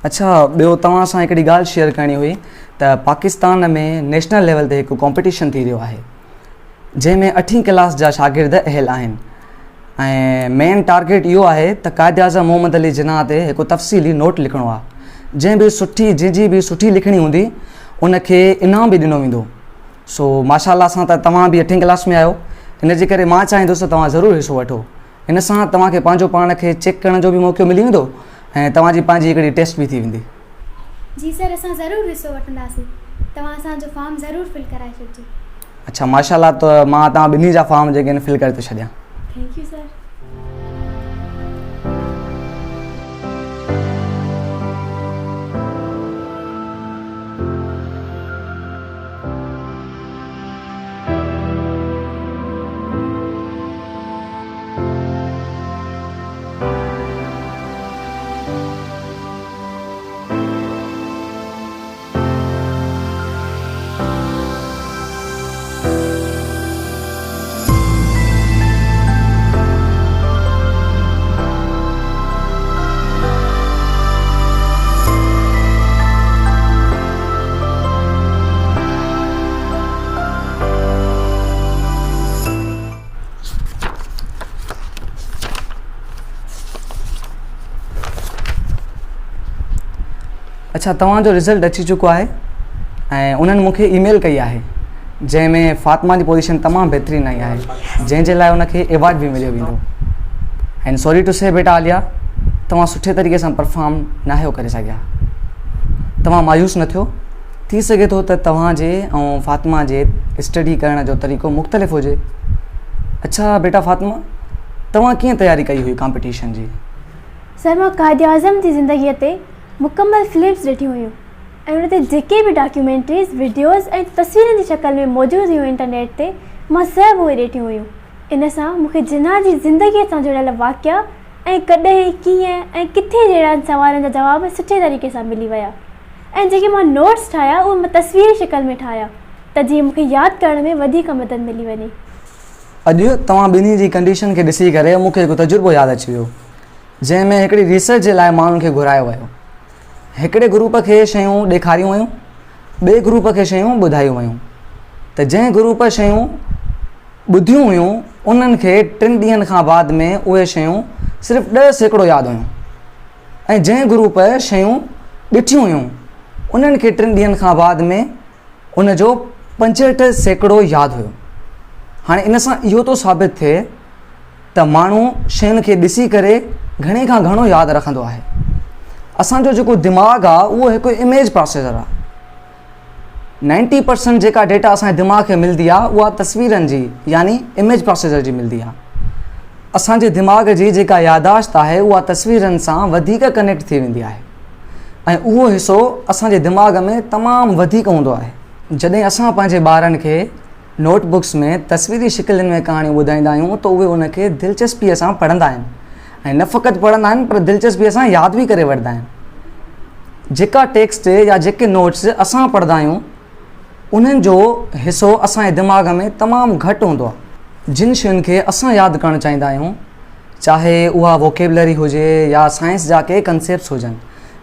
अच्छा ॿियो तव्हां सां हिकिड़ी ॻाल्हि शेयर करणी हुई त पाकिस्तान में नेशनल लेवल ते हिकु कॉम्पिटिशन थी रहियो आहे जंहिंमें 8वीं क्लास जा शागिर्द अहल आहिनि ऐं मेन टारगेट इहो आहे त क़ाइद आज़म मोहम्मद अली जिन्ना ते हिकु तफ़सीली नोट लिखिणो आहे जंहिंजी बि सुठी लिखणी हूंदी उनखे इनाम बि ॾिनो वेंदो। सो माशाअल्लाह सां त तव्हां बि 8वीं क्लास में आहियो, इन जे करे मां चाहींदुसि त तव्हां ज़रूरु हिसो वठो। इन सां तव्हांखे पंहिंजो पाण खे चेक करण जो बि मौक़ो मिली वेंदो ऐं तव्हांजी पंहिंजी हिकिड़ी टेस्ट बि थी वेंदी। जी सर, असां ज़रूरु हिसो वठंदासीं। तव्हां असांजो फॉर्म ज़रूरु फिल कराए छॾिजो। अच्छा माशाअल्लाह, त मां तव्हां ॿिन्ही जा फॉर्म जेके आहिनि फिल करे थो छॾियां। Thank U sir. अच्छा तव्हांजो रिज़ल्ट अची चुको आहे ऐं उन्हनि मूंखे ईमेल कई आहे जंहिंमें फ़ातिमा जी पोजीशन तमामु बहितरीनु आई आहे जंहिंजे लाइ उनखे एवॉर्ड बि मिलियो वेंदो। एंड सॉरी टू से बेटा आलिया, तव्हां सुठे तरीक़े सां परफॉर्म न आहियो करे सघिया। तव्हां मायूस न थियो, थी सघे थो त तव्हांजे ऐं फ़ातिमा जे स्टडी करण जो तरीक़ो मुख़्तलिफ़ हुजे। अच्छा बेटा फ़ातिमा, तव्हां कीअं तयारी कई हुई कॉम्पिटिशन जी? सर मां क़ाइद आज़म जी ज़िंदगीअ ते मुकमल फिल्म्स ॾिठियूं हुयूं ऐं उन ते जेके बि डॉक्यूमेंट्रीज़ वीडियोज़ ऐं तस्वीरनि जी शक्ल में मौजूदु हुयूं इंटरनेट ते, मां सभु उहे ॾिठियूं हुयूं। इन सां मूंखे जिन्ना जी ज़िंदगीअ सां जुड़ियल वाक़िया ऐं कॾहिं कीअं ऐं किथे जहिड़ा सवालनि जा जवाब सुठे तरीक़े सां मिली विया ऐं जेके मां नोट्स ठाहिया उहे मां तस्वीरी शिकल में ठाहिया त जीअं मूंखे यादि करण में वधीक मदद मिली वञे। अॼु तव्हां ॿिन्ही जी कंडीशन खे ॾिसी करे मूंखे हिकु तजुर्बो यादि अची वियो जंहिंमें हिकिड़ी रिसर्च जे लाइ माण्हुनि खे घुरायो वियो। हिकिड़े ग्रुप खे शयूं ॾेखारियूं वयूं, ॿिए ग्रुप खे शयूं ॿुधायूं वयूं त जंहिं ग्रुप शयूं ॿुधियूं हुयूं उन्हनि खे 3 ॾींहंनि खां बाद में उहे शयूं सिर्फ़ु 10% यादि हुयूं ऐं जंहिं ग्रुप शयूं ॾिठियूं हुयूं उन्हनि खे 3 ॾींहंनि खां बाद में उनजो 65% यादि हुयो। हाणे इन सां इहो थो साबित थिए त माण्हू शयुनि खे ॾिसी करे घणे खां घणो यादि रखंदो आहे। असांजो जेको दिमाग़ आहे उहो हिकु इमेज प्रोसेसर आहे। 90% जेका डेटा असांजे दिमाग़ खे मिलंदी आहे उहा तस्वीरनि जी यानी इमेज प्रोसेसर जी मिलंदी आहे। असांजे दिमाग़ जी जेका यादाश्त आहे उहा तस्वीरनि सां वधीक कनेक्ट थी वेंदी आहे ऐं उहो हिसो असांजे दिमाग़ में तमामु वधीक हूंदो आहे। जॾहिं असां पंहिंजे ॿारनि खे नोटबुक्स में तस्वीरी शिकिलनि में कहाणियूं ॿुधाईंदा आहियूं त उहे उनखे दिलचस्पीअ सां पढ़ंदा आहिनि ऐं न फ़क़ति पढ़ंदा आहिनि पर दिलचस्पीअ सां यादि बि करे वठंदा आहिनि। जेका टेक्स्ट या जेके नोट्स असां पढ़ंदा आहियूं उन्हनि जो हिसो असांजे दिमाग़ में तमामु घटि हूंदो आहे। जिन शयुनि खे असां यादि करणु चाहींदा आहियूं, चाहे उहा वोकेबलरी हुजे या साइंस जा के कंसेप्ट्स हुजनि,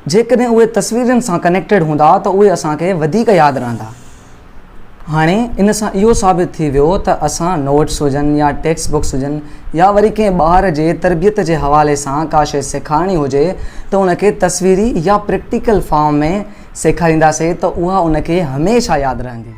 जेकॾहिं उहे तस्वीरनि सां कनेक्टेड हूंदा त उहे असांखे वधीक यादि रहंदा। हाणे इन सां इहो साबित थी वियो त असां नोट्स हुजनि या टेक्स्ट बुक्स हुजनि या वरी कंहिं ॿार जे तरबियत जे हवाले सां का शइ सेखारणी हुजे त उनखे तस्वीरी या प्रैक्टिकल फॉर्म में सेखारींदासीं त उहा उनखे हमेशह यादि रहंदी।